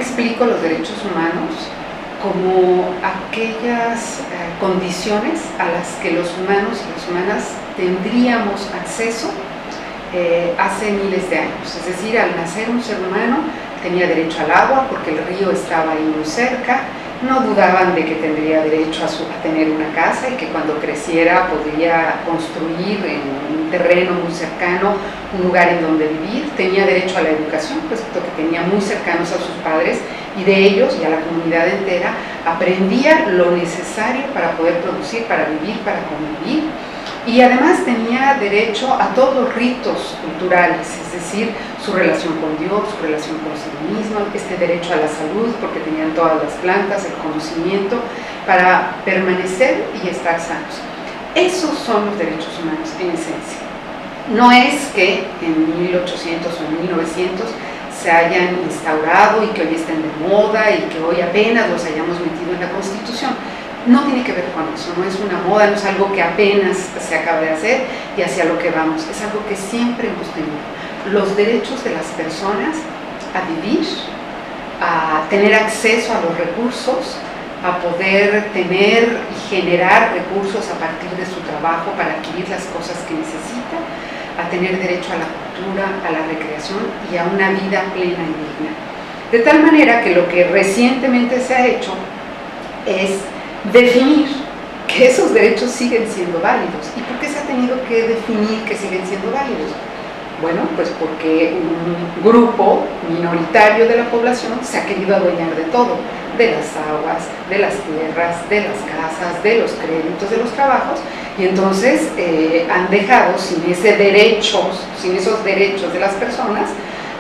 explico los derechos humanos como aquellas condiciones a las que los humanos y las humanas tendríamos acceso hace miles de años. Es decir, al nacer un ser humano tenía derecho al agua porque el río estaba ahí muy cerca, no dudaban de que tendría derecho a tener una casa y que cuando creciera podría construir en un terreno muy cercano un lugar en donde vivir, tenía derecho a la educación, puesto que tenía muy cercanos a sus padres y de ellos y a la comunidad entera aprendía lo necesario para poder producir, para vivir, para convivir. Y además tenía derecho a todos los ritos culturales, es decir, su relación con Dios, su relación con sí mismo, este derecho a la salud, porque tenían todas las plantas, el conocimiento, para permanecer y estar sanos. Esos son los derechos humanos en esencia. No es que en 1800 o en 1900 se hayan instaurado y que hoy estén de moda y que hoy apenas los hayamos metido en la Constitución. No tiene que ver con eso, no es una moda, no es algo que apenas se acaba de hacer y hacia lo que vamos, es algo que siempre hemos tenido. Los derechos de las personas a vivir, a tener acceso a los recursos, a poder tener y generar recursos a partir de su trabajo para adquirir las cosas que necesita, a tener derecho a la cultura, a la recreación y a una vida plena y digna. De tal manera que lo que recientemente se ha hecho es definir que esos derechos siguen siendo válidos. ¿Y por qué se ha tenido que definir que siguen siendo válidos? Bueno, pues porque un grupo minoritario de la población se ha querido adueñar de todo, de las aguas, de las tierras, de las casas, de los créditos, de los trabajos, y entonces han dejado sin esos derechos de las personas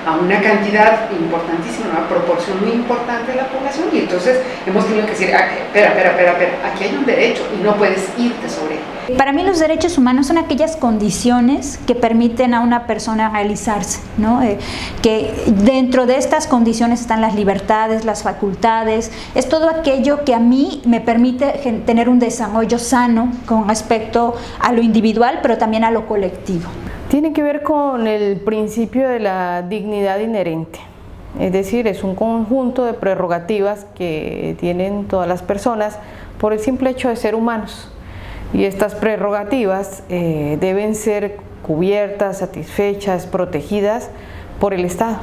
a una cantidad importantísima, una proporción muy importante de la población, y entonces hemos tenido que decir, espera, aquí hay un derecho y no puedes irte sobre él. Para mí los derechos humanos son aquellas condiciones que permiten a una persona realizarse, ¿no? Que dentro de estas condiciones están las libertades, las facultades, es todo aquello que a mí me permite tener un desarrollo sano con respecto a lo individual, pero también a lo colectivo. Tiene que ver con el principio de la dignidad inherente, es decir, es un conjunto de prerrogativas que tienen todas las personas por el simple hecho de ser humanos, y estas prerrogativas deben ser cubiertas, satisfechas, protegidas por el Estado,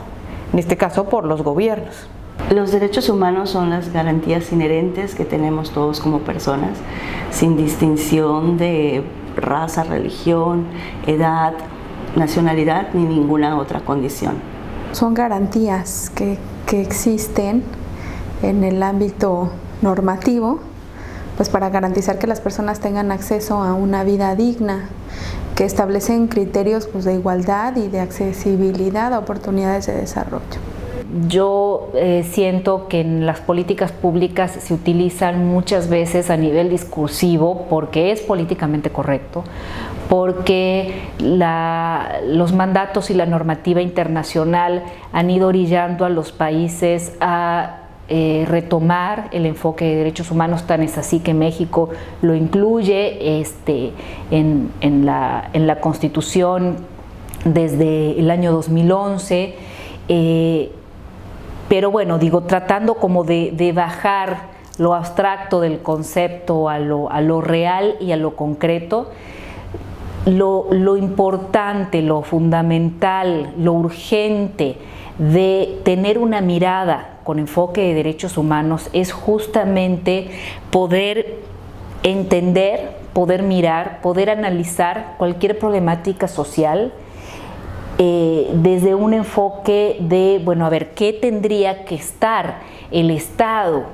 en este caso por los gobiernos. Los derechos humanos son las garantías inherentes que tenemos todos como personas, sin distinción de raza, religión, edad, nacionalidad ni ninguna otra condición. Son garantías que existen en el ámbito normativo, pues para garantizar que las personas tengan acceso a una vida digna, que establecen criterios pues, de igualdad y de accesibilidad a oportunidades de desarrollo. Yo siento que en las políticas públicas se utilizan muchas veces a nivel discursivo porque es políticamente correcto, porque los mandatos y la normativa internacional han ido orillando a los países a retomar el enfoque de derechos humanos, tan es así que México lo incluye en la Constitución desde el año 2011. Pero bueno, digo, tratando como de bajar lo abstracto del concepto a lo real y a lo concreto, lo importante, lo fundamental, lo urgente de tener una mirada con enfoque de derechos humanos es justamente poder entender, poder mirar, poder analizar cualquier problemática social desde un enfoque de, bueno, a ver, ¿qué tendría que estar el Estado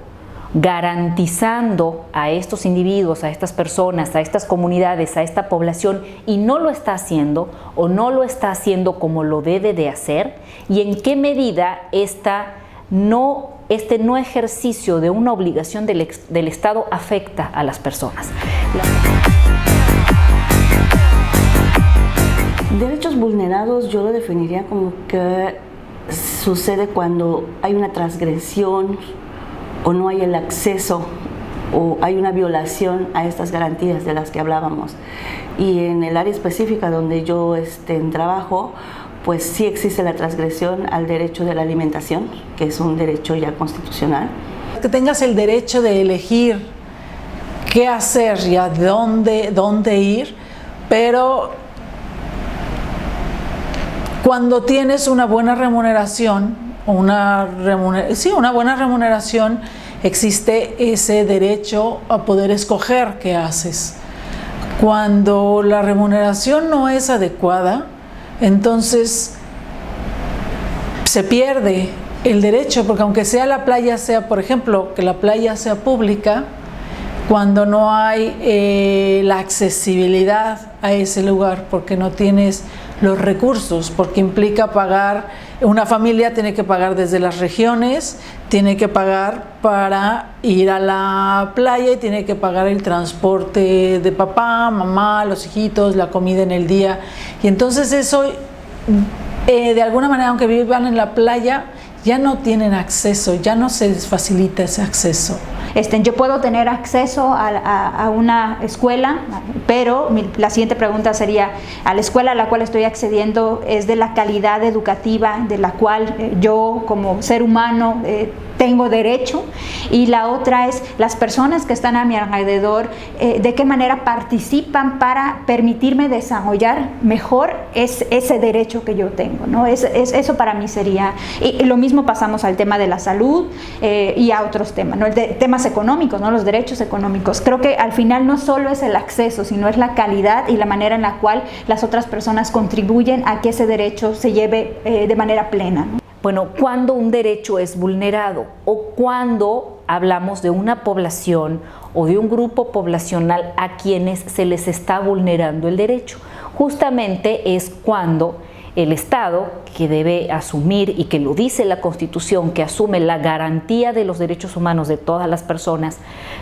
garantizando a estos individuos, a estas personas, a estas comunidades, a esta población, y no lo está haciendo o no lo está haciendo como lo debe de hacer, y en qué medida este no ejercicio de una obligación del Estado afecta a las personas? Derechos vulnerados yo lo definiría como que sucede cuando hay una transgresión o no hay el acceso o hay una violación a estas garantías de las que hablábamos. Y en el área específica donde yo trabajo, pues sí existe la transgresión al derecho de la alimentación, que es un derecho ya constitucional. Que tengas el derecho de elegir qué hacer y a dónde ir, pero cuando tienes una buena remuneración, una buena remuneración, existe ese derecho a poder escoger qué haces. Cuando la remuneración no es adecuada, entonces se pierde el derecho, porque aunque sea la playa, sea, por ejemplo, que la playa sea pública, cuando no hay la accesibilidad a ese lugar, porque no tienes los recursos, porque implica pagar, una familia tiene que pagar desde las regiones, tiene que pagar para ir a la playa y tiene que pagar el transporte de papá, mamá, los hijitos, la comida en el día. Y entonces eso, de alguna manera, aunque vivan en la playa, ya no tienen acceso, ya no se les facilita ese acceso. Yo puedo tener acceso a una escuela, pero la siguiente pregunta sería, ¿a la escuela a la cual estoy accediendo es de la calidad educativa de la cual yo como ser humano tengo derecho? Y la otra es, las personas que están a mi alrededor, ¿de qué manera participan para permitirme desarrollar mejor ese derecho que yo tengo, ¿no? Eso para mí sería, y lo mismo pasamos al tema de la salud y a otros temas, ¿no? Temas económicos, ¿no? Los derechos económicos. Creo que al final no solo es el acceso, sino es la calidad y la manera en la cual las otras personas contribuyen a que ese derecho se lleve de manera plena, ¿no? Bueno, ¿cuándo un derecho es vulnerado o cuándo hablamos de una población o de un grupo poblacional a quienes se les está vulnerando el derecho? Justamente es cuando el Estado, que debe asumir, y que lo dice la Constitución, que asume la garantía de los derechos humanos de todas las personas,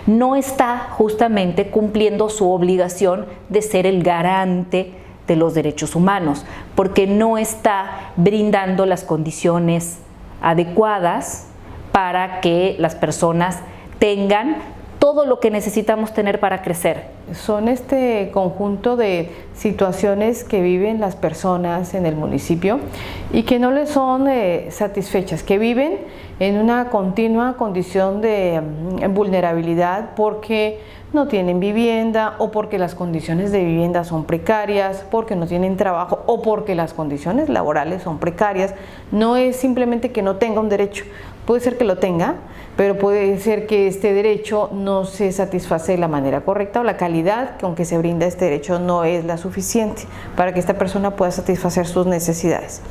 no está justamente cumpliendo su obligación de ser el garante de los derechos humanos, porque no está brindando las condiciones adecuadas para que las personas tengan todo lo que necesitamos tener para crecer. Son este conjunto de situaciones que viven las personas en el municipio y que no les son satisfechas, que viven en una continua condición de vulnerabilidad porque no tienen vivienda o porque las condiciones de vivienda son precarias, porque no tienen trabajo o porque las condiciones laborales son precarias. No es simplemente que no tenga un derecho, puede ser que lo tenga, pero puede ser que este derecho no se satisface de la manera correcta o la calidad con que se brinda este derecho no es la suficiente para que esta persona pueda satisfacer sus necesidades.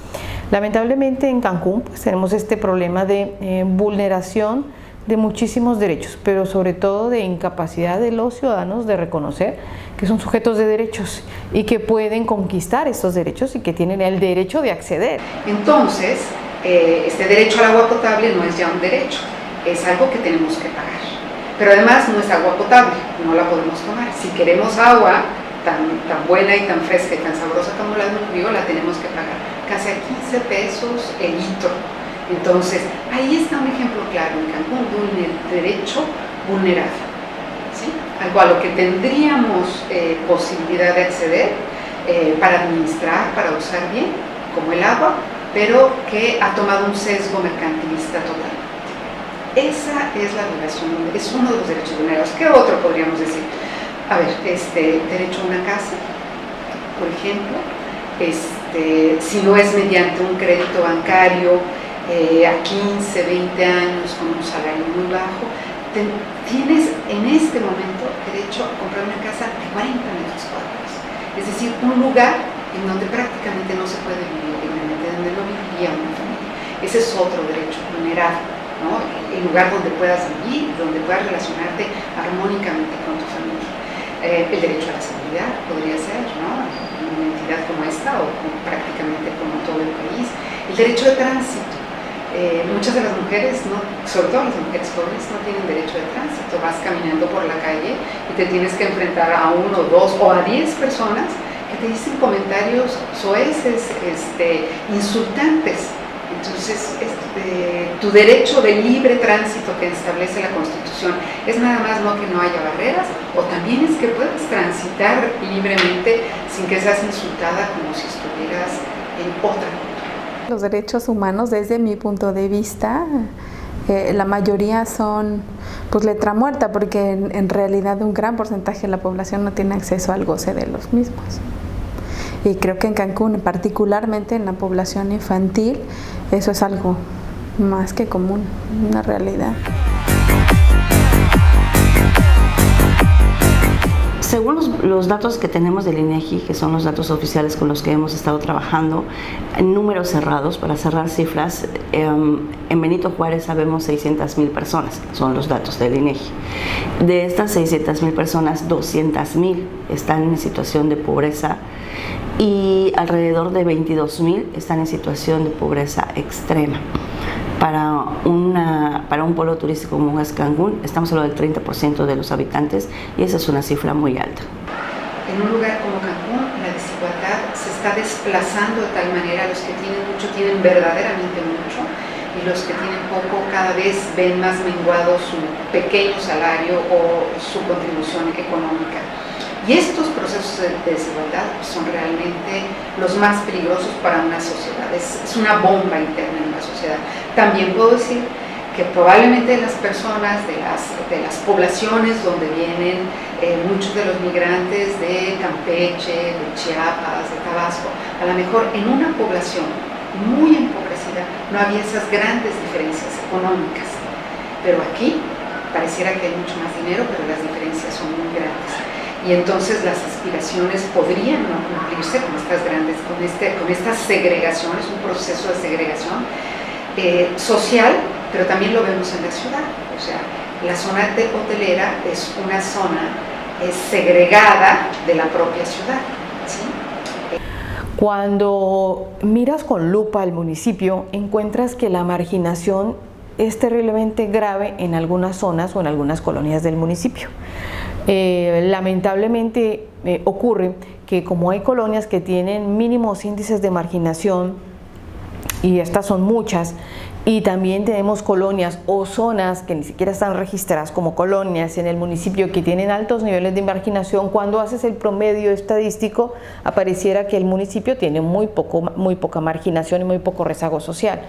Lamentablemente en Cancún pues, tenemos este problema de vulneración de muchísimos derechos, pero sobre todo de incapacidad de los ciudadanos de reconocer que son sujetos de derechos y que pueden conquistar estos derechos y que tienen el derecho de acceder. Entonces, este derecho al agua potable no es ya un derecho, es algo que tenemos que pagar. Pero además no es agua potable, no la podemos tomar. Si queremos agua tan buena y tan fresca y tan sabrosa como la de un río, la tenemos que pagar casi a 15 pesos el litro. Entonces, ahí está un ejemplo claro en Cancún de un derecho vulnerado, ¿sí? Algo a lo que tendríamos posibilidad de acceder para administrar, para usar bien, como el agua, pero que ha tomado un sesgo mercantilista total. Esa es la relación, es uno de los derechos vulnerados. ¿Qué otro podríamos decir? A ver, derecho a una casa, por ejemplo, si no es mediante un crédito bancario, a 15, 20 años con un salario muy bajo, tienes en este momento derecho a comprar una casa de 40 metros cuadrados, es decir, un lugar en donde prácticamente no se puede vivir dignamente, donde no viviría una familia. Ese es otro derecho vulnerado, ¿no? El lugar donde puedas vivir, donde puedas relacionarte armónicamente con tu familia. El derecho a la seguridad podría ser, ¿no? En una entidad como esta o prácticamente como todo el país. El derecho de tránsito. Muchas de las mujeres, sobre todo las mujeres jóvenes, no tienen derecho de tránsito. Vas caminando por la calle y te tienes que enfrentar a 1, 2 o a 10 personas que te dicen comentarios soeces, insultantes. Entonces, tu derecho de libre tránsito que establece la Constitución es nada más no que no haya barreras, o también es que puedas transitar libremente sin que seas insultada como si estuvieras en otra cultura. Los derechos humanos, desde mi punto de vista, la mayoría son pues letra muerta, porque en realidad un gran porcentaje de la población no tiene acceso al goce de los mismos. Y creo que en Cancún, particularmente en la población infantil, eso es algo más que común, una realidad. Según los datos que tenemos del INEGI, que son los datos oficiales con los que hemos estado trabajando, en números cerrados, para cerrar cifras, en Benito Juárez sabemos 600,000 personas, son los datos del INEGI. De estas 600,000 personas, 200,000 están en situación de pobreza y alrededor de 22,000 están en situación de pobreza extrema. Para un pueblo turístico como es Cancún, estamos hablando del 30% de los habitantes y esa es una cifra muy alta. En un lugar como Cancún, la desigualdad se está desplazando de tal manera, los que tienen mucho tienen verdaderamente mucho y los que tienen poco cada vez ven más menguado su pequeño salario o su contribución económica. Y estos procesos de desigualdad son realmente los más peligrosos para una sociedad. Es una bomba interna en la sociedad. También puedo decir que probablemente las personas de las poblaciones donde vienen muchos de los migrantes de Campeche, de Chiapas, de Tabasco, a lo mejor en una población muy empobrecida no había esas grandes diferencias económicas. Pero aquí pareciera que hay mucho más dinero, pero las diferencias son muy grandes. Y entonces las aspiraciones podrían no cumplirse con estas grandes, con esta segregación, es un proceso de segregación social, pero también lo vemos en la ciudad. O sea, la zona hotelera es una zona segregada de la propia ciudad, ¿sí? Cuando miras con lupa el municipio, encuentras que la marginación es terriblemente grave en algunas zonas o en algunas colonias del municipio. Lamentablemente ocurre que como hay colonias que tienen mínimos índices de marginación, y estas son muchas, y también tenemos colonias o zonas que ni siquiera están registradas como colonias en el municipio que tienen altos niveles de marginación, cuando haces el promedio estadístico apareciera que el municipio tiene muy poca marginación y muy poco rezago social.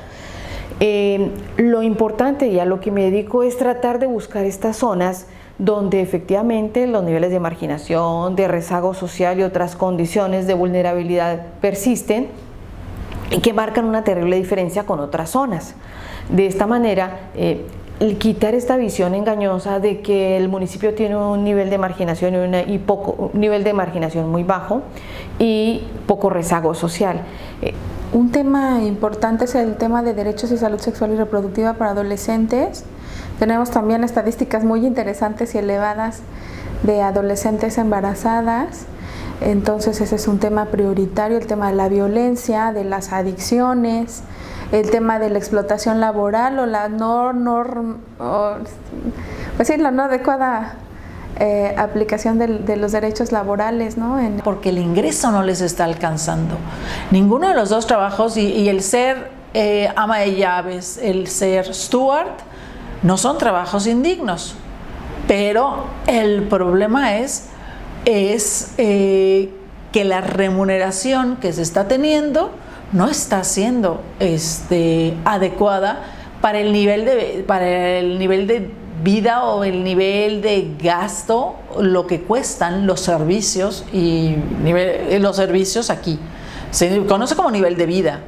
Lo importante y a lo que me dedico es tratar de buscar estas zonas donde efectivamente los niveles de marginación, de rezago social y otras condiciones de vulnerabilidad persisten y que marcan una terrible diferencia con otras zonas. De esta manera, quitar esta visión engañosa de que el municipio tiene un nivel de marginación un nivel de marginación muy bajo y poco rezago social. Un tema importante es el tema de derechos y salud sexual y reproductiva para adolescentes. Tenemos también estadísticas muy interesantes y elevadas de adolescentes embarazadas. Entonces ese es un tema prioritario, el tema de la violencia, de las adicciones, el tema de la explotación laboral o la no adecuada aplicación de los derechos laborales, ¿no? Porque el ingreso no les está alcanzando. Ninguno de los dos trabajos, y el ser ama de llaves, el ser steward, no son trabajos indignos, pero el problema es que la remuneración que se está teniendo no está siendo adecuada para el nivel de vida o el nivel de gasto, lo que cuestan los servicios y los servicios aquí. Se conoce como nivel de vida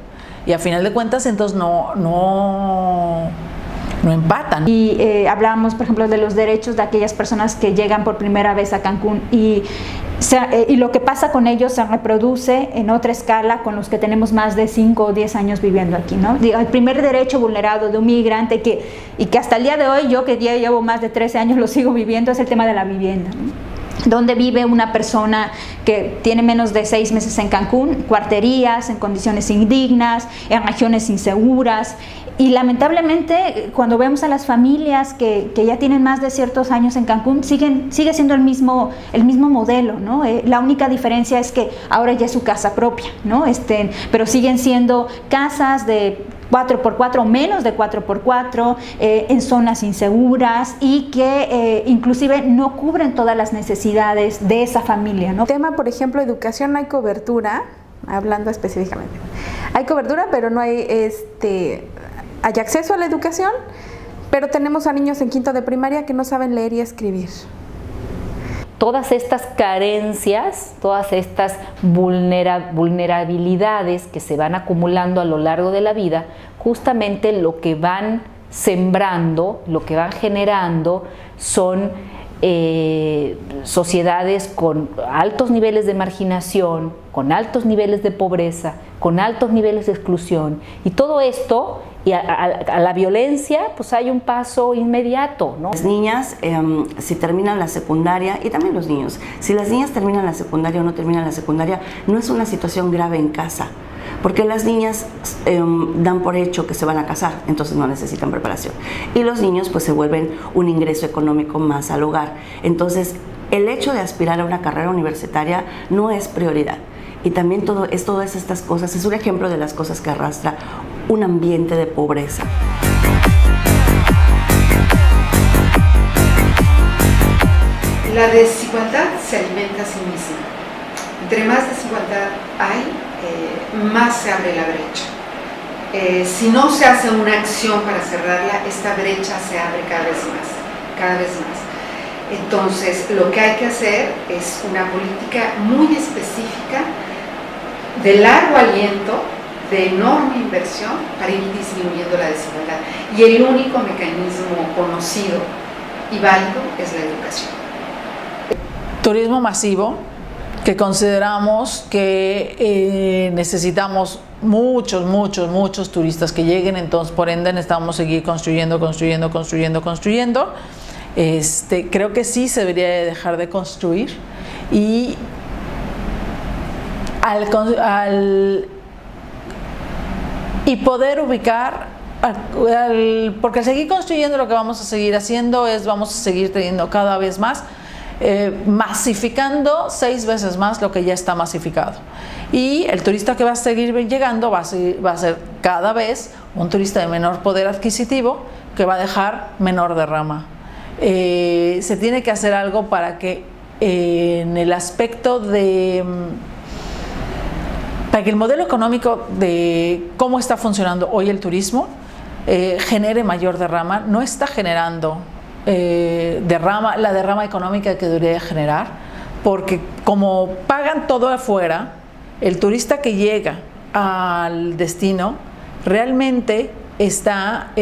y a final de cuentas entonces no empatan. Y hablábamos, por ejemplo, de los derechos de aquellas personas que llegan por primera vez a Cancún y lo que pasa con ellos se reproduce en otra escala con los que tenemos más de 5 o 10 años viviendo aquí, ¿no? El primer derecho vulnerado de un migrante que hasta el día de hoy, yo que ya llevo más de 13 años lo sigo viviendo, es el tema de la vivienda, ¿no? Donde vive una persona que tiene menos de 6 meses en Cancún, cuarterías, en condiciones indignas, en regiones inseguras. Y lamentablemente, cuando vemos a las familias que ya tienen más de ciertos años en Cancún, sigue siendo el mismo modelo, ¿no? La única diferencia es que ahora ya es su casa propia, ¿no? Pero siguen siendo casas de 4x4 o menos de 4x4 en zonas inseguras y que inclusive no cubren todas las necesidades de esa familia, ¿no? Tema, por ejemplo, educación, no hay cobertura. hablando específicamente. Hay cobertura, pero no hay, hay acceso a la educación, pero tenemos a niños en quinto de primaria que no saben leer y escribir. Todas estas carencias, todas estas vulnerabilidades que se van acumulando a lo largo de la vida, justamente lo que van sembrando, lo que van generando son sociedades con altos niveles de marginación, con altos niveles de pobreza, con altos niveles de exclusión. Y todo esto, y a la violencia, pues hay un paso inmediato, ¿no? Las niñas, si terminan la secundaria, y también los niños, si las niñas terminan la secundaria o no terminan la secundaria, no es una situación grave en casa, porque las niñas dan por hecho que se van a casar, entonces no necesitan preparación. Y los niños pues se vuelven un ingreso económico más al hogar. Entonces, el hecho de aspirar a una carrera universitaria no es prioridad. Y también todas estas cosas, es un ejemplo de las cosas que arrastra un ambiente de pobreza. La desigualdad se alimenta a sí misma. Entre más desigualdad hay, más se abre la brecha. Si no se hace una acción para cerrarla, esta brecha se abre cada vez más. Entonces, lo que hay que hacer es una política muy específica, de largo aliento, de enorme inversión para ir disminuyendo la desigualdad. Y el único mecanismo conocido y válido es la educación. Turismo masivo, que consideramos que necesitamos muchos turistas que lleguen, entonces por ende necesitamos seguir construyendo. Creo que sí se debería dejar de construir, y y poder ubicar, porque al seguir construyendo lo que vamos a seguir haciendo es, vamos a seguir teniendo cada vez más, masificando 6 veces más lo que ya está masificado. Y el turista que va a seguir llegando va a ser cada vez un turista de menor poder adquisitivo, que va a dejar menor derrama. Se tiene que hacer algo para que en el aspecto de para que el modelo económico de cómo está funcionando hoy el turismo genere mayor derrama. No está generando la derrama económica que debería generar, porque como pagan todo afuera, el turista que llega al destino realmente está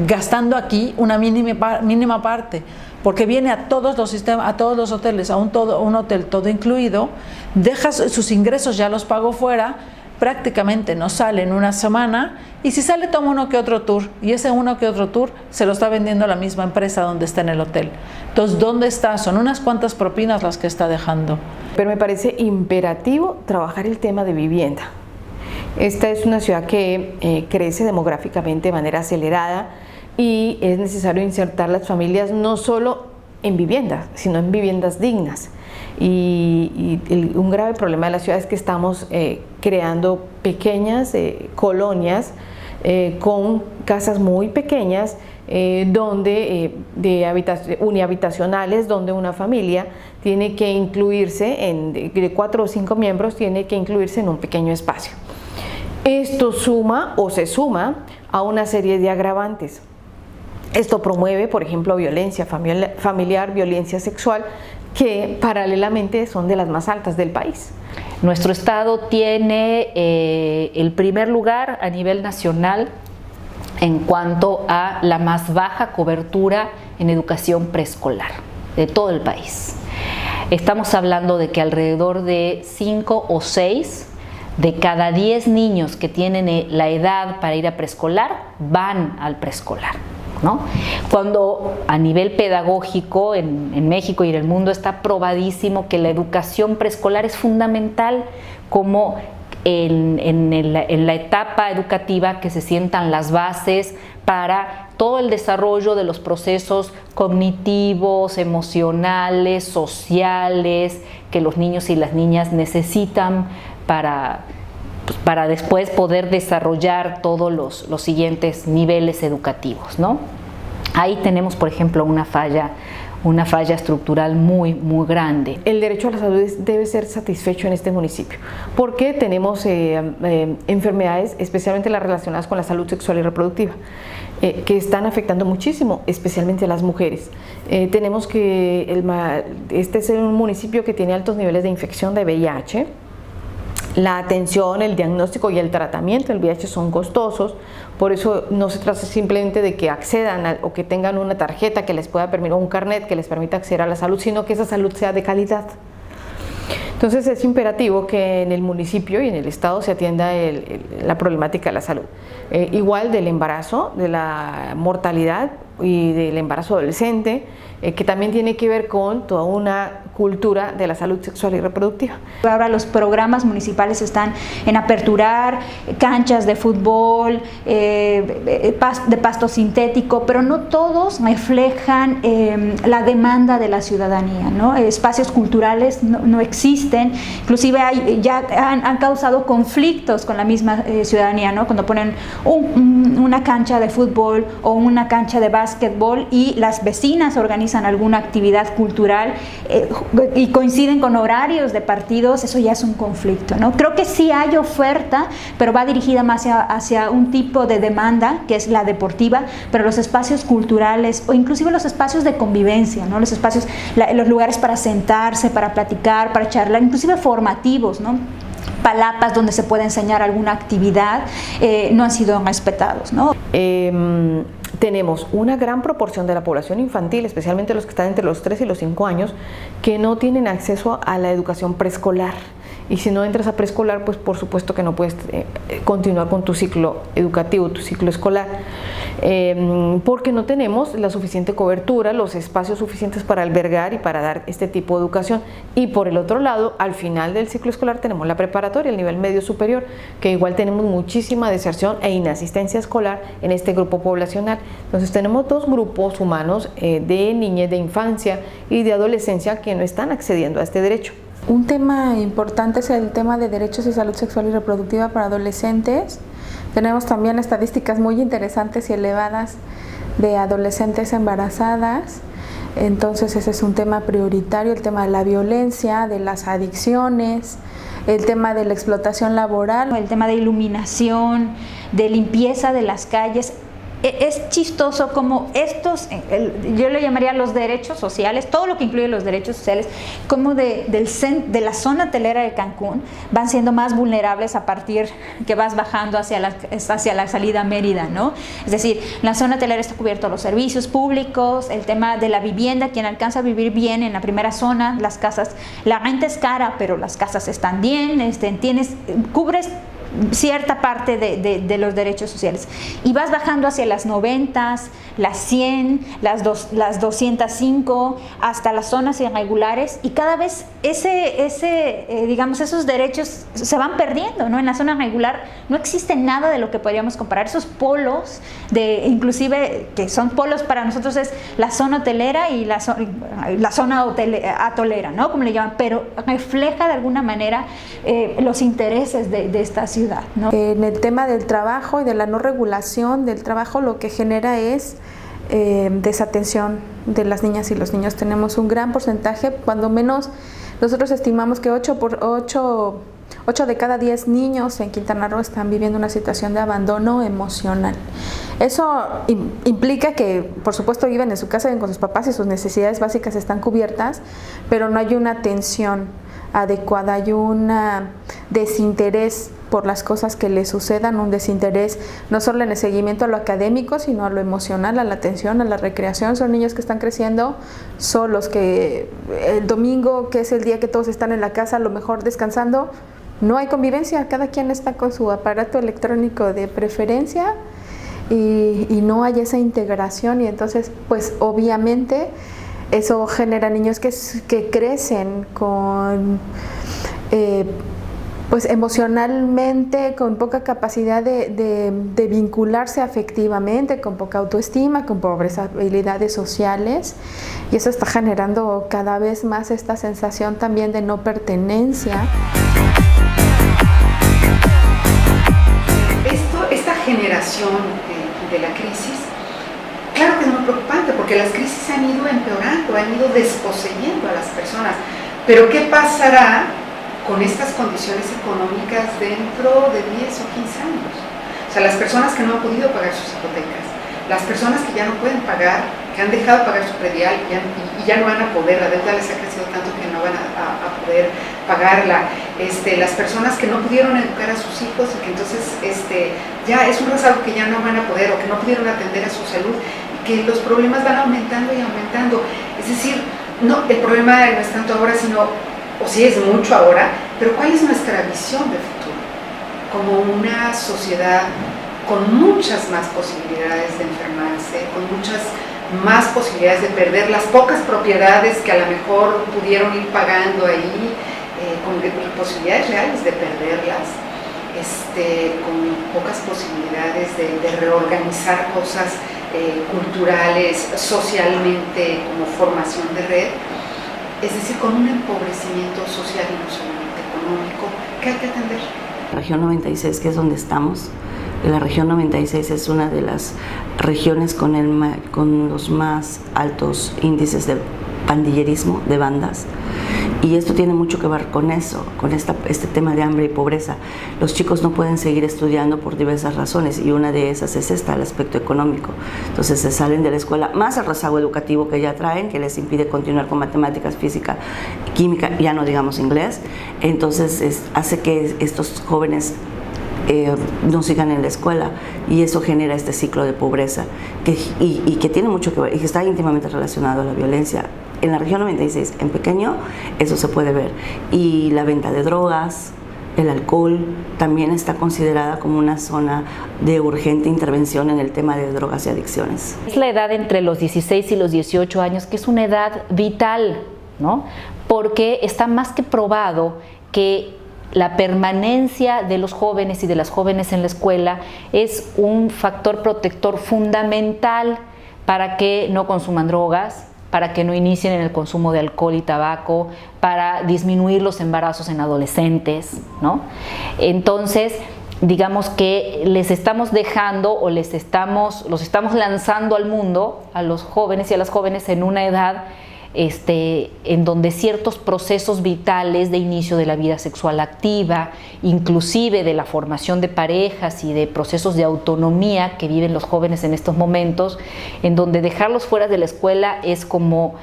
gastando aquí una mínima parte, porque viene a todos los sistemas, a todos los hoteles, a un hotel todo incluido, deja sus ingresos, ya los pagó fuera, prácticamente no sale en una semana, y si sale toma uno que otro tour, y ese uno que otro tour se lo está vendiendo la misma empresa donde está en el hotel. Entonces, ¿dónde está? Son unas cuantas propinas las que está dejando. Pero me parece imperativo trabajar el tema de vivienda. Esta es una ciudad que crece demográficamente de manera acelerada, y es necesario insertar las familias no solo en viviendas, sino en viviendas dignas. Un grave problema de la ciudad es que estamos creando pequeñas colonias con casas muy pequeñas, unihabitacionales, donde una familia tiene que incluirse, de 4 o 5 miembros, tiene que incluirse en un pequeño espacio. Esto se suma a una serie de agravantes. Esto promueve, por ejemplo, violencia familiar, violencia sexual, que paralelamente son de las más altas del país. Nuestro estado tiene el primer lugar a nivel nacional en cuanto a la más baja cobertura en educación preescolar de todo el país. Estamos hablando de que alrededor de 5 o 6 de cada 10 niños que tienen la edad para ir a preescolar van al preescolar, ¿no? Cuando a nivel pedagógico en México y en el mundo está probadísimo que la educación preescolar es fundamental, como en la etapa educativa que se sientan las bases para todo el desarrollo de los procesos cognitivos, emocionales, sociales, que los niños y las niñas necesitan para después poder desarrollar todos los siguientes niveles educativos, ¿no? Ahí tenemos, por ejemplo, una falla una falla estructural muy, muy grande. El derecho a la salud debe ser satisfecho en este municipio porque tenemos enfermedades, especialmente las relacionadas con la salud sexual y reproductiva, que están afectando muchísimo, especialmente a las mujeres. Tenemos que este es un municipio que tiene altos niveles de infección de VIH. La atención, el diagnóstico y el tratamiento del VIH son costosos, por eso no se trata simplemente de que accedan o que tengan una tarjeta que les pueda permitir, un carnet que les permita acceder a la salud, sino que esa salud sea de calidad. Entonces es imperativo que en el municipio y en el estado se atienda la problemática de la salud. Igual del embarazo, de la mortalidad y del embarazo adolescente, que también tiene que ver con toda una cultura de la salud sexual y reproductiva. Ahora los programas municipales están en aperturar canchas de fútbol, de pasto sintético, pero no todos reflejan la demanda de la ciudadanía, ¿no? Espacios culturales no existen, inclusive ya han causado conflictos con la misma ciudadanía, ¿no? Cuando ponen una cancha de fútbol o una cancha de básquetbol y las vecinas organizan alguna actividad cultural y coinciden con horarios de partidos, eso ya es un conflicto, ¿no? Creo que sí hay oferta, pero va dirigida más hacia un tipo de demanda, que es la deportiva, pero los espacios culturales o inclusive los espacios de convivencia, ¿no? Los espacios, los lugares para sentarse, para platicar, para charlar, inclusive formativos, ¿no? Palapas donde se puede enseñar alguna actividad, no han sido respetados, ¿no? Tenemos una gran proporción de la población infantil, especialmente los que están entre los 3 y los 5 años, que no tienen acceso a la educación preescolar. Y si no entras a preescolar, pues por supuesto que no puedes continuar con tu ciclo educativo, tu ciclo escolar, porque no tenemos la suficiente cobertura, los espacios suficientes para albergar y para dar este tipo de educación. Y por el otro lado, al final del ciclo escolar tenemos la preparatoria, el nivel medio superior, que igual tenemos muchísima deserción e inasistencia escolar en este grupo poblacional. Entonces tenemos dos grupos humanos de niñez, de infancia y de adolescencia que no están accediendo a este derecho. Un tema importante es el tema de derechos y salud sexual y reproductiva para adolescentes. Tenemos también estadísticas muy interesantes y elevadas de adolescentes embarazadas. Entonces ese es un tema prioritario, el tema de la violencia, de las adicciones, el tema de la explotación laboral, el tema de iluminación, de limpieza de las calles. Es chistoso como estos, yo le llamaría los derechos sociales, todo lo que incluye los derechos sociales, como de la zona hotelera de Cancún van siendo más vulnerables a partir que vas bajando hacia la salida a Mérida, ¿no? Es decir, la zona hotelera está cubierto los servicios públicos, el tema de la vivienda, quien alcanza a vivir bien en la primera zona, las casas, la renta es cara, pero las casas están bien, cubres cierta parte de los derechos sociales y vas bajando hacia las 90, las 100, las 205 hasta las zonas irregulares y cada vez esos derechos se van perdiendo, ¿no? En la zona regular no existe nada de lo que podríamos comparar. Esos polos inclusive que son polos para nosotros es la zona hotelera y la zona atolera, ¿no? Como le llaman, pero refleja de alguna manera los intereses de esta ciudad, ¿no? En el tema del trabajo y de la no regulación del trabajo, lo que genera es desatención de las niñas y los niños. Tenemos un gran porcentaje, cuando menos nosotros estimamos que 8 de cada 10 niños en Quintana Roo están viviendo una situación de abandono emocional. Eso implica que, por supuesto, viven en su casa, viven con sus papás y sus necesidades básicas están cubiertas, pero no hay una atención adecuada, hay un desinterés por las cosas que les sucedan, un desinterés no solo en el seguimiento a lo académico, sino a lo emocional, a la atención, a la recreación. Son niños que están creciendo solos, que el domingo, que es el día que todos están en la casa, a lo mejor descansando, no hay convivencia, cada quien está con su aparato electrónico de preferencia y no hay esa integración, y entonces pues obviamente eso genera niños que crecen con pues emocionalmente con poca capacidad de vincularse afectivamente, con poca autoestima, con pobres habilidades sociales, y eso está generando cada vez más esta sensación también de no pertenencia. Esta generación de la crisis, claro que no preocupante porque las crisis han ido empeorando, han ido desposeyendo a las personas. Pero ¿qué pasará con estas condiciones económicas dentro de 10 o 15 años? O sea, las personas que no han podido pagar sus hipotecas, las personas que ya no pueden pagar, que han dejado de pagar su predial y ya no van a poder, la deuda les ha crecido tanto que no van a poder pagarla, las personas que no pudieron educar a sus hijos y que entonces ya es un rezago que ya no van a poder o que no pudieron atender a su salud y que los problemas van aumentando y aumentando. Es decir, no, el problema no es tanto ahora, sino, o sí es mucho ahora, pero ¿cuál es nuestra visión de futuro? Como una sociedad con muchas más posibilidades de enfermarse, con muchas más posibilidades de perder las pocas propiedades que a lo mejor pudieron ir pagando ahí, con posibilidades reales de perderlas, con pocas posibilidades de reorganizar cosas culturales, socialmente, como formación de red, es decir, con un empobrecimiento social y no solamente económico, que hay que atender. Región 96, que es donde estamos. La región 96 es una de las regiones con los más altos índices de pandillerismo, de bandas, y esto tiene mucho que ver con eso, con este tema de hambre y pobreza. Los chicos no pueden seguir estudiando por diversas razones y una de esas es el aspecto económico. Entonces se salen de la escuela, más el rezago educativo que ya traen, que les impide continuar con matemáticas, física, química, ya no digamos inglés. Entonces hace que estos jóvenes no sigan en la escuela y eso genera este ciclo de pobreza y que tiene mucho que ver y que está íntimamente relacionado a la violencia. En la región 96, en pequeño, eso se puede ver. Y la venta de drogas, el alcohol, también está considerada como una zona de urgente intervención en el tema de drogas y adicciones. Es la edad entre los 16 y los 18 años, que es una edad vital, ¿no? Porque está más que probado que la permanencia de los jóvenes y de las jóvenes en la escuela es un factor protector fundamental para que no consuman drogas, para que no inicien en el consumo de alcohol y tabaco, para disminuir los embarazos en adolescentes, ¿no? Entonces, digamos que les estamos dejando o los estamos lanzando al mundo, a los jóvenes y a las jóvenes en una edad en donde ciertos procesos vitales de inicio de la vida sexual activa, inclusive de la formación de parejas y de procesos de autonomía que viven los jóvenes en estos momentos, en donde dejarlos fuera de la escuela es como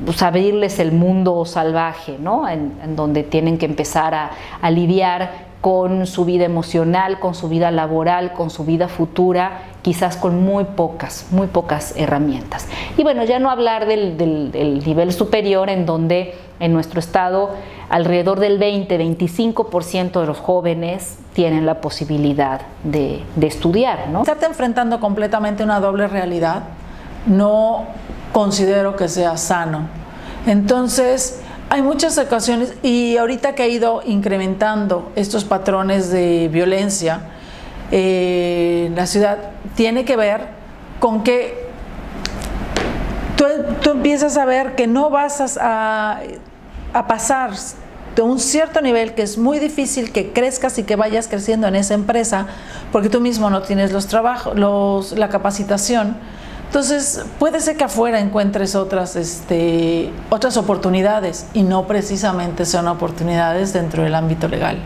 pues, abrirles el mundo salvaje, ¿no? En donde tienen que empezar a lidiar con su vida emocional, con su vida laboral, con su vida futura, quizás con muy pocas herramientas. Y bueno, ya no hablar del nivel superior, en donde en nuestro estado alrededor del 20-25% de los jóvenes tienen la posibilidad de estudiar, ¿no? Estarte enfrentando completamente una doble realidad no considero que sea sano. Entonces, hay muchas ocasiones, y ahorita que ha ido incrementando estos patrones de violencia en la ciudad, tiene que ver con que tú empiezas a ver que no vas a pasar de un cierto nivel, que es muy difícil que crezcas y que vayas creciendo en esa empresa, porque tú mismo no tienes los trabajos, la capacitación. Entonces, puede ser que afuera encuentres otras oportunidades y no precisamente son oportunidades dentro del ámbito legal.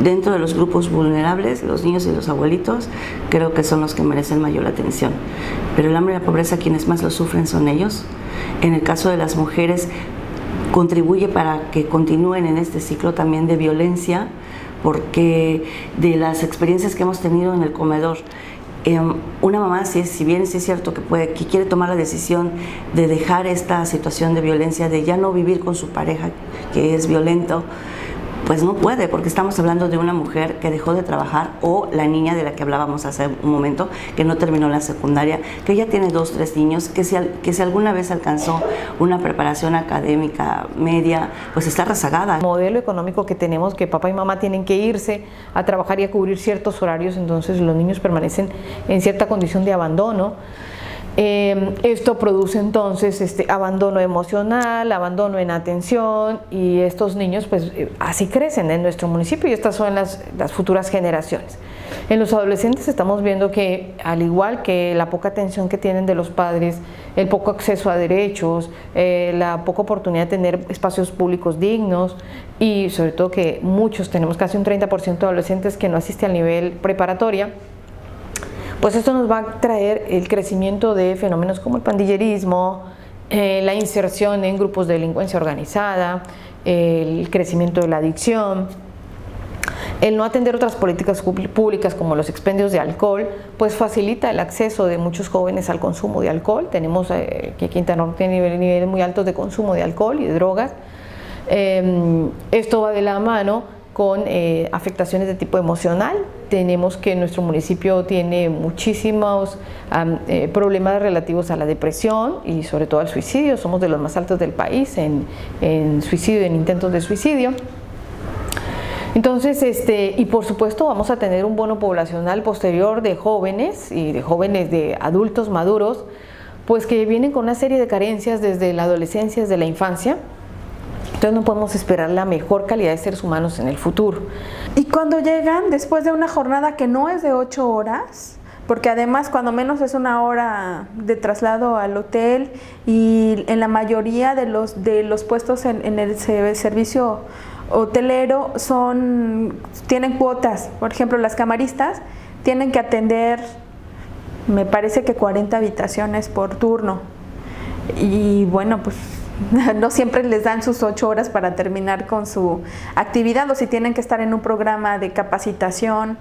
Dentro de los grupos vulnerables, los niños y los abuelitos, creo que son los que merecen mayor atención. Pero el hambre y la pobreza, quienes más lo sufren son ellos. En el caso de las mujeres, contribuye para que continúen en este ciclo también de violencia, porque de las experiencias que hemos tenido en el comedor, una mamá, si bien sí es cierto que quiere tomar la decisión de dejar esta situación de violencia, de ya no vivir con su pareja que es violento, pues no puede, porque estamos hablando de una mujer que dejó de trabajar, o la niña de la que hablábamos hace un momento, que no terminó la secundaria, que ya tiene 2 o 3 niños, que si alguna vez alcanzó una preparación académica media, pues está rezagada. El modelo económico que tenemos, que papá y mamá tienen que irse a trabajar y a cubrir ciertos horarios, entonces los niños permanecen en cierta condición de abandono. Esto produce entonces abandono emocional, abandono en atención, y estos niños pues así crecen en nuestro municipio, y estas son las futuras generaciones. En los adolescentes estamos viendo que, al igual que la poca atención que tienen de los padres, el poco acceso a derechos, la poca oportunidad de tener espacios públicos dignos y sobre todo que muchos, tenemos casi un 30% de adolescentes que no asiste al nivel preparatoria, pues esto nos va a traer el crecimiento de fenómenos como el pandillerismo, la inserción en grupos de delincuencia organizada, el crecimiento de la adicción. El no atender otras políticas públicas como los expendios de alcohol, pues facilita el acceso de muchos jóvenes al consumo de alcohol. Tenemos que Quintana Roo tiene niveles muy altos de consumo de alcohol y de drogas. Esto va de la mano con afectaciones de tipo emocional. Tenemos que nuestro municipio tiene muchísimos problemas relativos a la depresión y sobre todo al suicidio. Somos de los más altos del país en suicidio, en intentos de suicidio. Entonces, y por supuesto vamos a tener un bono poblacional posterior de jóvenes y de jóvenes de adultos maduros, pues que vienen con una serie de carencias desde la adolescencia, desde la infancia. Entonces no podemos esperar la mejor calidad de seres humanos en el futuro. Y cuando llegan después de una jornada que no es de 8 horas, porque además cuando menos es 1 hora de traslado al hotel y en la mayoría de los puestos en el servicio hotelero tienen cuotas. Por ejemplo, las camaristas tienen que atender, me parece que 40 habitaciones por turno. Y bueno, pues no siempre les dan sus 8 horas para terminar con su actividad, o si tienen que estar en un programa de capacitación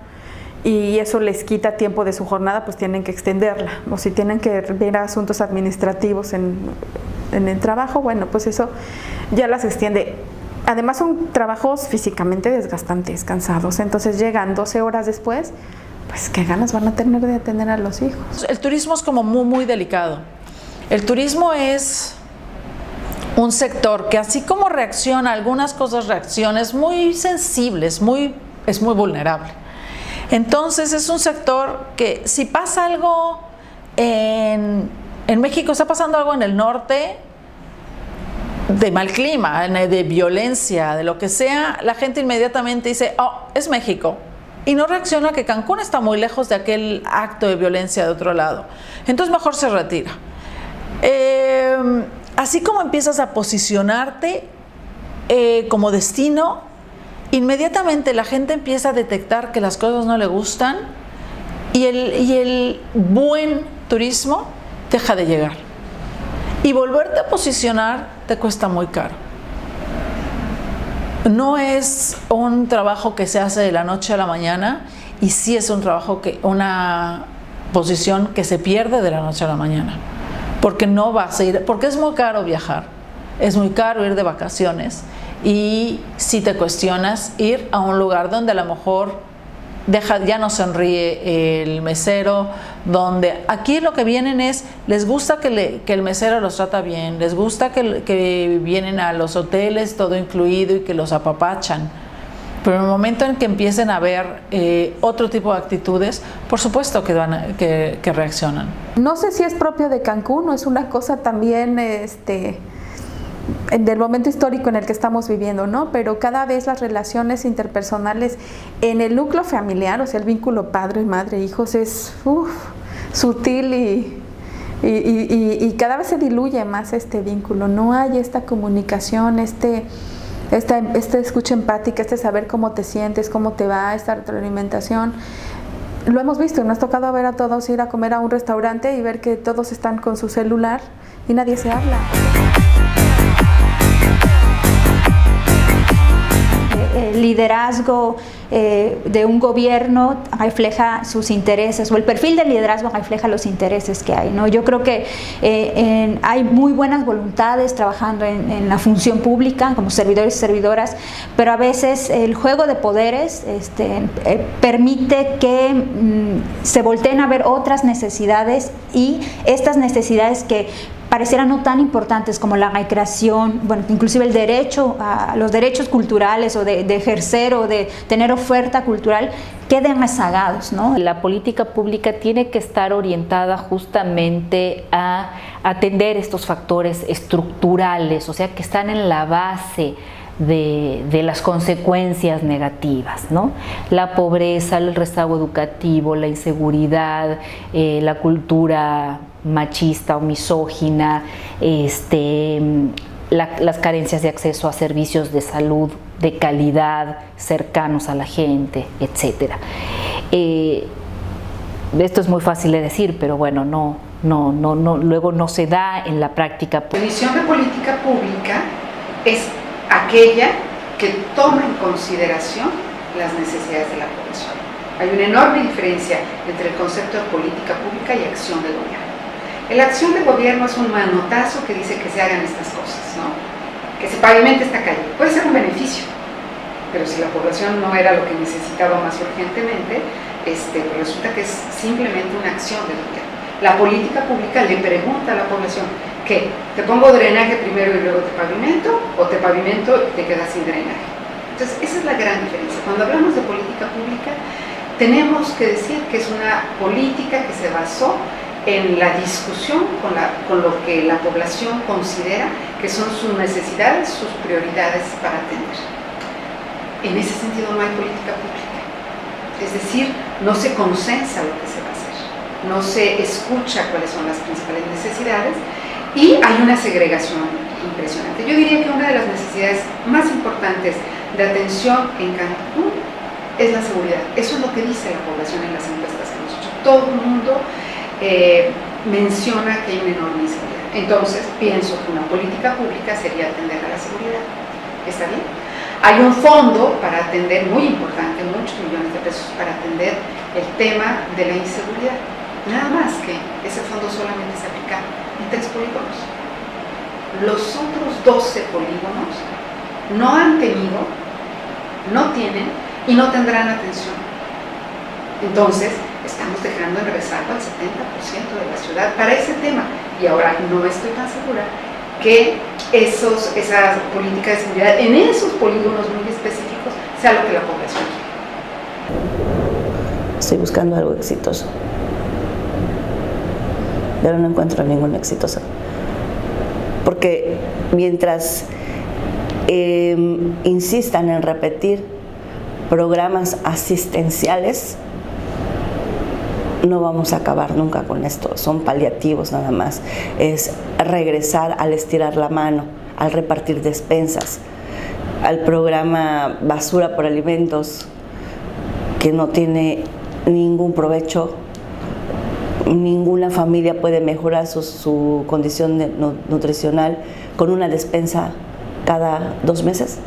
y eso les quita tiempo de su jornada, pues tienen que extenderla. O si tienen que ver asuntos administrativos en el trabajo, bueno, pues eso ya las extiende. Además son trabajos físicamente desgastantes, cansados, entonces llegan 12 horas después, pues qué ganas van a tener de atender a los hijos. El turismo es como muy delicado. El turismo es un sector que así como reacciona a algunas cosas, reacciones muy sensibles, es muy vulnerable. Entonces es un sector que si pasa algo en México, está pasando algo en el norte, de mal clima, de violencia, de lo que sea, la gente inmediatamente dice, oh, es México. Y no reacciona que Cancún está muy lejos de aquel acto de violencia de otro lado. Entonces mejor se retira. Así como empiezas a posicionarte como destino, inmediatamente la gente empieza a detectar que las cosas no le gustan y el buen turismo deja de llegar. Y volverte a posicionar te cuesta muy caro. No es un trabajo que se hace de la noche a la mañana, y sí es un trabajo una posición que se pierde de la noche a la mañana, porque no vas a ir, porque es muy caro viajar, es muy caro ir de vacaciones, y si te cuestionas ir a un lugar donde a lo mejor ya no sonríe el mesero, donde aquí lo que vienen es, les gusta que el mesero los trata bien, les gusta que vienen a los hoteles todo incluido y que los apapachan, pero en el momento en que empiecen a ver otro tipo de actitudes, por supuesto que reaccionan. No sé si es propio de Cancún o es una cosa también del momento histórico en el que estamos viviendo, ¿no? Pero cada vez las relaciones interpersonales en el núcleo familiar, o sea, el vínculo padre, madre, hijos, es sutil y cada vez se diluye más este vínculo. No hay esta comunicación, esta escucha empática, saber cómo te sientes, cómo te va, esta retroalimentación. Lo hemos visto, nos ha tocado ver a todos ir a comer a un restaurante y ver que todos están con su celular y nadie se habla. El liderazgo de un gobierno refleja sus intereses, o el perfil del liderazgo refleja los intereses que hay, ¿no? Yo creo que hay muy buenas voluntades trabajando en la función pública como servidores y servidoras, pero a veces el juego de poderes permite que se volteen a ver otras necesidades, y estas necesidades que parecieran no tan importantes como la recreación, bueno, inclusive el derecho a los derechos culturales, o de ejercer o de tener oferta cultural, queden rezagados, ¿no? La política pública tiene que estar orientada justamente a atender estos factores estructurales, o sea, que están en la base de las consecuencias negativas, ¿no? La pobreza, el rezago educativo, la inseguridad, la cultura machista o misógina, las carencias de acceso a servicios de salud de calidad, cercanos a la gente, etc. Esto es muy fácil de decir, pero bueno, luego no se da en la práctica. La definición de política pública es aquella que toma en consideración las necesidades de la población. Hay una enorme diferencia entre el concepto de política pública y acción de gobierno. La acción de gobierno es un manotazo que dice que se hagan estas cosas, ¿no? Que se pavimente esta calle. Puede ser un beneficio, pero si la población no era lo que necesitaba más urgentemente, resulta que es simplemente una acción del gobierno. La política pública le pregunta a la población, ¿qué? ¿Te pongo drenaje primero y luego te pavimento? ¿O te pavimento y te quedas sin drenaje? Entonces, esa es la gran diferencia. Cuando hablamos de política pública, tenemos que decir que es una política que se basó en la discusión con lo que la población considera que son sus necesidades, sus prioridades para atender. En ese sentido no hay política pública. Es decir, no se consensa lo que se va a hacer, no se escucha cuáles son las principales necesidades y hay una segregación impresionante. Yo diría que una de las necesidades más importantes de atención en Cancún es la seguridad. Eso es lo que dice la población en las encuestas que hemos hecho. Todo el mundo menciona que hay una enorme inseguridad. Entonces, pienso que una política pública sería atender a la seguridad. ¿Está bien? Hay un fondo para atender, muy importante, muchos millones de pesos para atender el tema de la inseguridad. Nada más que ese fondo solamente se aplica en 3 polígonos. Los otros 12 polígonos no han tenido, no tienen y no tendrán atención. Entonces, estamos dejando en rezago al 70% de la ciudad para ese tema. Y ahora no estoy tan segura que esa política de seguridad en esos polígonos muy específicos sea lo que la población quiere. Estoy buscando algo exitoso, pero no encuentro ningún exitoso. Porque mientras insistan en repetir programas asistenciales, no vamos a acabar nunca con esto. Son paliativos nada más. Es regresar al estirar la mano, al repartir despensas, al programa basura por alimentos, que no tiene ningún provecho. Ninguna familia puede mejorar su condición nutricional con una despensa cada 2 meses.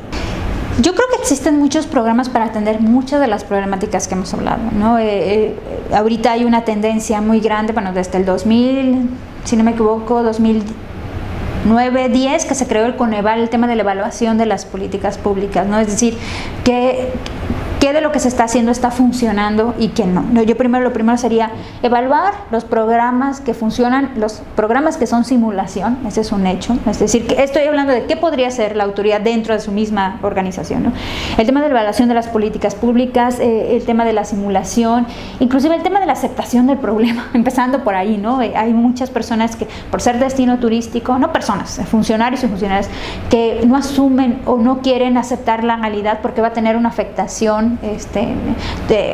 Yo creo que existen muchos programas para atender muchas de las problemáticas que hemos hablado, ¿no? Ahorita hay una tendencia muy grande, bueno, desde el 2000, si no me equivoco, 2009-10, que se creó el Coneval, el tema de la evaluación de las políticas públicas, ¿no? Es decir, qué de lo que se está haciendo está funcionando y qué no. Lo primero sería evaluar los programas que funcionan, los programas que son simulación, ese es un hecho. Es decir, que estoy hablando de qué podría hacer la autoridad dentro de su misma organización, ¿no? El tema de la evaluación de las políticas públicas, el tema de la simulación, inclusive el tema de la aceptación del problema, empezando por ahí, ¿no? Hay muchas personas que, por ser destino turístico, no personas, funcionarios y funcionarias, que no asumen o no quieren aceptar la realidad porque va a tener una afectación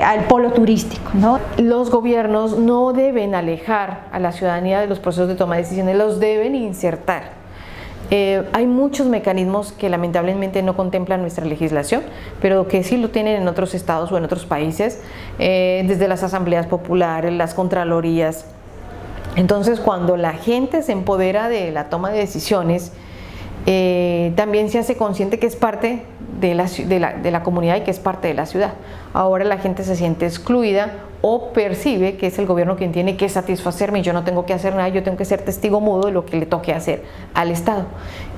al polo turístico, ¿no? Los gobiernos no deben alejar a la ciudadanía de los procesos de toma de decisiones, los deben insertar. Hay muchos mecanismos que lamentablemente no contemplan nuestra legislación, pero que sí lo tienen en otros estados o en otros países, desde las asambleas populares, las contralorías. Entonces, cuando la gente se empodera de la toma de decisiones, también se hace consciente que es parte de la comunidad y que es parte de la ciudad. Ahora la gente se siente excluida o percibe que es el gobierno quien tiene que satisfacerme y yo no tengo que hacer nada, yo tengo que ser testigo mudo de lo que le toque hacer al Estado.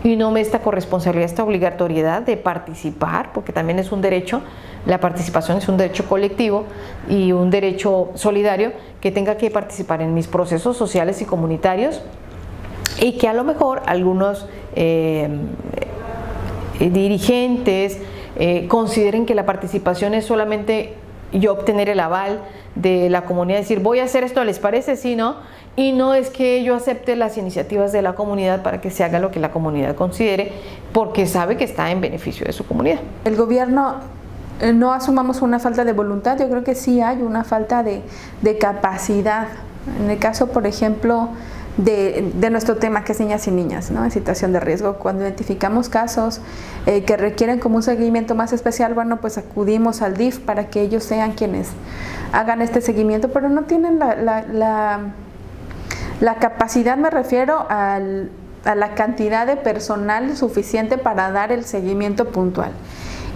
Y no esta corresponsabilidad, esta obligatoriedad de participar, porque también es un derecho, la participación es un derecho colectivo y un derecho solidario, que tenga que participar en mis procesos sociales y comunitarios, y que a lo mejor algunos dirigentes consideren que la participación es solamente yo obtener el aval de la comunidad, decir voy a hacer esto, ¿les parece? Sí, ¿no? y no es que yo acepte las iniciativas de la comunidad para que se haga lo que la comunidad considere, porque sabe que está en beneficio de su comunidad. El gobierno, no asumamos una falta de voluntad, yo creo que sí hay una falta de capacidad. En el caso, por ejemplo, de nuestro tema, que es niñas y niñas, ¿no?, en situación de riesgo, cuando identificamos casos que requieren como un seguimiento más especial, bueno, pues acudimos al DIF para que ellos sean quienes hagan este seguimiento, pero no tienen la capacidad, me refiero a la cantidad de personal suficiente para dar el seguimiento puntual.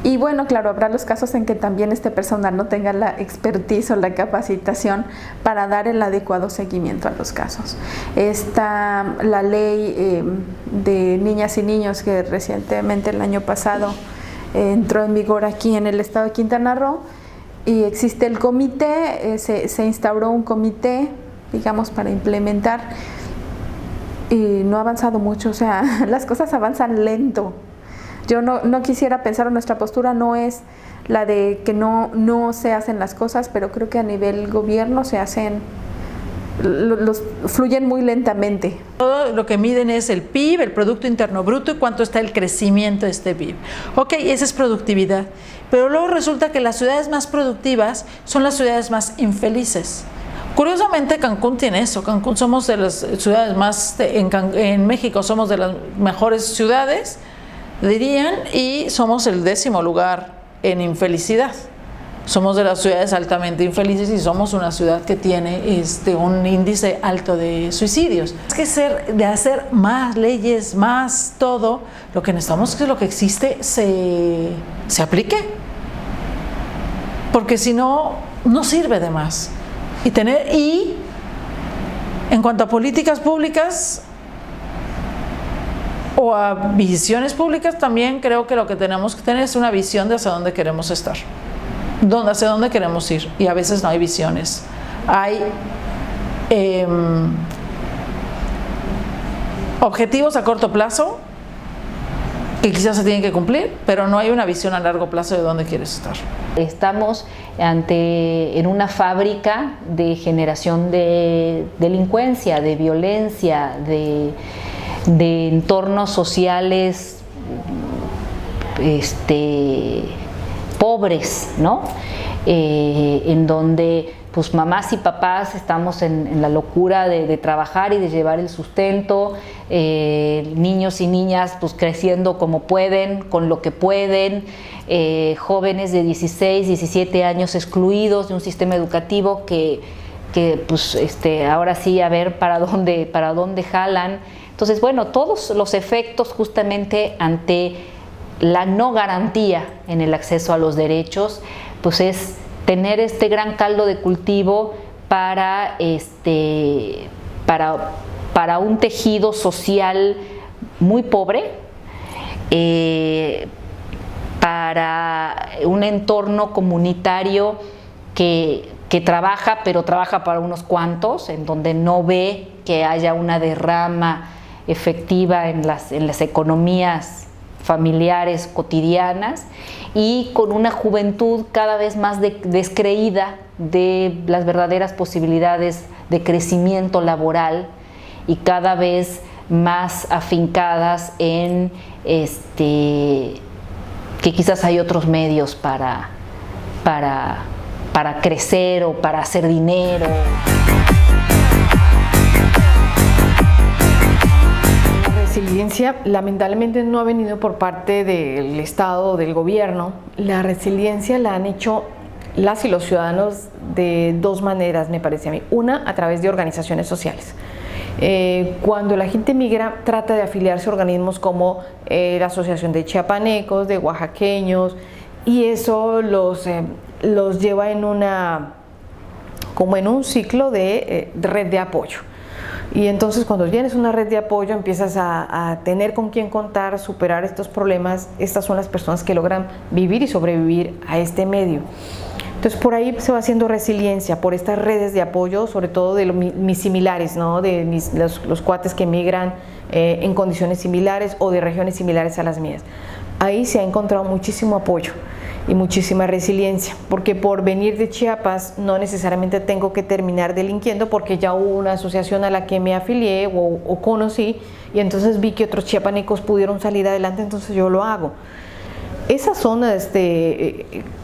Y bueno, claro, habrá los casos en que también este personal no tenga la expertise o la capacitación para dar el adecuado seguimiento a los casos. Está la ley de niñas y niños que recientemente, el año pasado, entró en vigor aquí en el estado de Quintana Roo, y existe el comité, se instauró un comité, digamos, para implementar, y no ha avanzado mucho, o sea, las cosas avanzan lento. Yo no quisiera pensar, nuestra postura no es la de que no se hacen las cosas, pero creo que a nivel gobierno se hacen, fluyen muy lentamente. Todo lo que miden es el PIB, el Producto Interno Bruto, y cuánto está el crecimiento de este PIB. Ok, esa es productividad, pero luego resulta que las ciudades más productivas son las ciudades más infelices. Curiosamente, Cancún tiene eso. Cancún, somos de las ciudades más, en México somos de las mejores ciudades, dirían, y somos el 10º lugar en infelicidad. Somos de las ciudades altamente infelices y somos una ciudad que tiene un índice alto de suicidios. Es que de hacer más leyes, más todo, lo que necesitamos es que lo que existe se aplique, porque si no, no sirve de más. Y en cuanto a políticas públicas o a visiones públicas, también creo que lo que tenemos que tener es una visión de hacia dónde queremos estar, hacia dónde queremos ir, y a veces no hay visiones. Hay objetivos a corto plazo que quizás se tienen que cumplir, pero no hay una visión a largo plazo de dónde quieres estar. Estamos en una fábrica de generación de delincuencia, de violencia, de entornos sociales pobres, ¿no? En donde pues mamás y papás estamos en la locura de trabajar y de llevar el sustento, niños y niñas pues creciendo como pueden, con lo que pueden, jóvenes de 16, 17 años excluidos de un sistema educativo que pues ahora sí a ver para dónde jalan. Entonces, bueno, todos los efectos justamente ante la no garantía en el acceso a los derechos, pues es tener este gran caldo de cultivo para un tejido social muy pobre, para un entorno comunitario que trabaja, pero trabaja para unos cuantos, en donde no ve que haya una derrama efectiva en las economías familiares cotidianas, y con una juventud cada vez más descreída de las verdaderas posibilidades de crecimiento laboral y cada vez más afincadas en que quizás hay otros medios para crecer o para hacer dinero. La resiliencia lamentablemente no ha venido por parte del Estado o del gobierno. La resiliencia la han hecho las y los ciudadanos de dos maneras, me parece a mí. Una, a través de organizaciones sociales. Cuando la gente migra, trata de afiliarse a organismos como la Asociación de Chiapanecos, de Oaxaqueños, y eso los lleva como en un ciclo de red de apoyo. Y entonces cuando tienes una red de apoyo empiezas a tener con quién contar, superar estos problemas. Estas son las personas que logran vivir y sobrevivir a este medio. Entonces por ahí se va haciendo resiliencia, por estas redes de apoyo, sobre todo de mis similares, ¿no? De los cuates que migran en condiciones similares o de regiones similares a las mías. Ahí se ha encontrado muchísimo apoyo. y muchísima resiliencia, porque por venir de Chiapas no necesariamente tengo que terminar delinquiendo, porque ya hubo una asociación a la que me afilié o conocí, y entonces vi que otros chiapanecos pudieron salir adelante, entonces yo lo hago. Esas son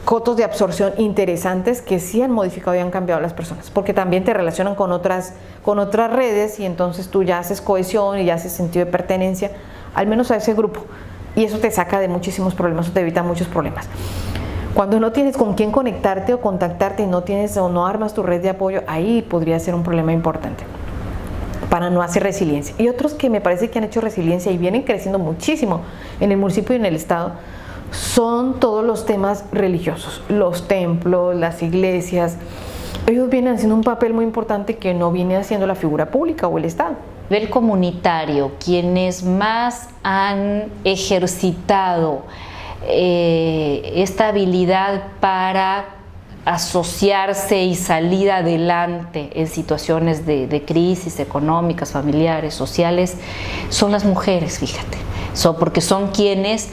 cotos de absorción interesantes que sí han modificado y han cambiado a las personas, porque también te relacionan con otras redes, y entonces tú ya haces cohesión y ya haces sentido de pertenencia, al menos a ese grupo, y eso te saca de muchísimos problemas, eso te evita muchos problemas. Cuando no tienes con quién conectarte o contactarte y no tienes o no armas tu red de apoyo, ahí podría ser un problema importante para no hacer resiliencia. Y otros que me parece que han hecho resiliencia y vienen creciendo muchísimo en el municipio y en el estado son todos los temas religiosos, los templos, las iglesias. Ellos vienen haciendo un papel muy importante que no viene haciendo la figura pública o el Estado. A nivel comunitario, quienes más han ejercitado esta habilidad para asociarse y salir adelante en situaciones de crisis económicas, familiares, sociales, son las mujeres, fíjate. Porque son quienes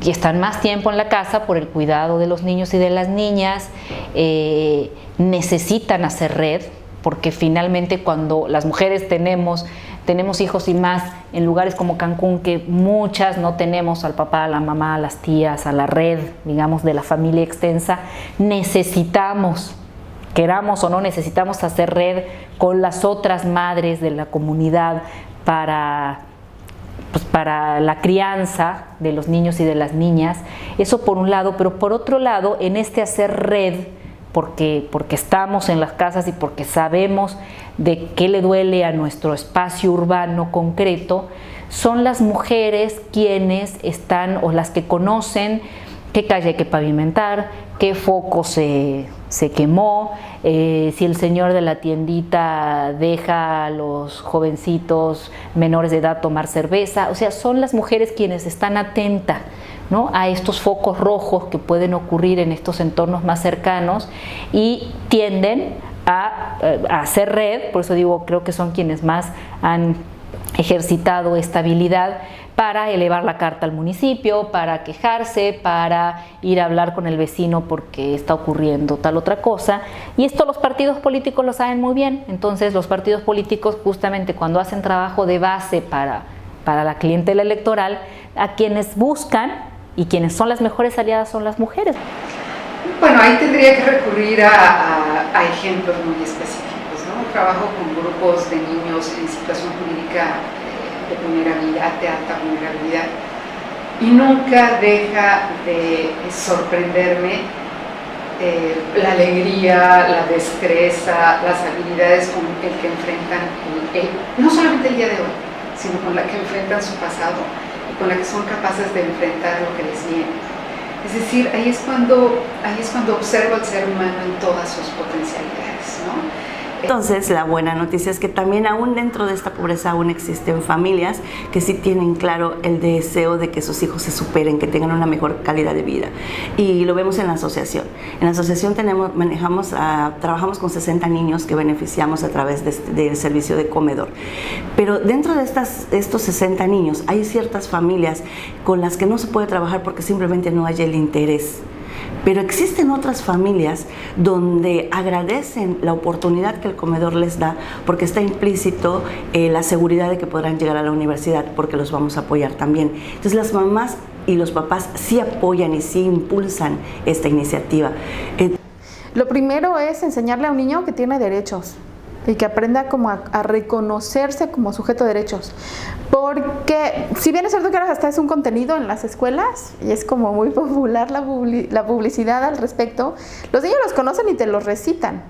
están más tiempo en la casa por el cuidado de los niños y de las niñas, necesitan hacer red, porque finalmente cuando las mujeres tenemos hijos y más en lugares como Cancún, que muchas no tenemos al papá, a la mamá, a las tías, a la red, digamos, de la familia extensa, necesitamos, queramos o no, necesitamos hacer red con las otras madres de la comunidad para la crianza de los niños y de las niñas. Eso por un lado, pero por otro lado, en este hacer red, porque estamos en las casas y porque sabemos de qué le duele a nuestro espacio urbano concreto, son las mujeres quienes están o las que conocen qué calle hay que pavimentar, qué foco se quemó, si el señor de la tiendita deja a los jovencitos menores de edad tomar cerveza. O sea, son las mujeres quienes están atentas, ¿no?, a estos focos rojos que pueden ocurrir en estos entornos más cercanos y tienden a hacer red. Por eso digo, creo que son quienes más han ejercitado esta habilidad para elevar la carta al municipio, para quejarse, para ir a hablar con el vecino porque está ocurriendo tal otra cosa. Y esto los partidos políticos lo saben muy bien. Entonces los partidos políticos, justamente cuando hacen trabajo de base para la clientela electoral, a quienes buscan y quienes son las mejores aliadas son las mujeres. Bueno, ahí tendría que recurrir a ejemplos muy específicos, ¿no? Trabajo con grupos de niños en situación jurídica de vulnerabilidad, de alta vulnerabilidad, y nunca deja de sorprenderme la alegría, la destreza, las habilidades con el que enfrentan, no solamente el día de hoy, sino con la que enfrentan su pasado y con la que son capaces de enfrentar lo que les viene. Es decir, ahí es cuando observo al ser humano en todas sus potencialidades, ¿no? Entonces, la buena noticia es que también aún dentro de esta pobreza aún existen familias que sí tienen claro el deseo de que sus hijos se superen, que tengan una mejor calidad de vida. Y lo vemos en la asociación. En la asociación trabajamos con 60 niños que beneficiamos a través del servicio de comedor. Pero dentro de estos 60 niños hay ciertas familias con las que no se puede trabajar porque simplemente no hay el interés. Pero existen otras familias donde agradecen la oportunidad que el comedor les da porque está implícito la seguridad de que podrán llegar a la universidad porque los vamos a apoyar también. Entonces las mamás y los papás sí apoyan y sí impulsan esta iniciativa. Lo primero es enseñarle a un niño que tiene derechos y que aprenda como a reconocerse como sujeto de derechos. Porque si bien es cierto que ahora hasta es un contenido en las escuelas y es como muy popular la publicidad al respecto, los niños los conocen y te los recitan.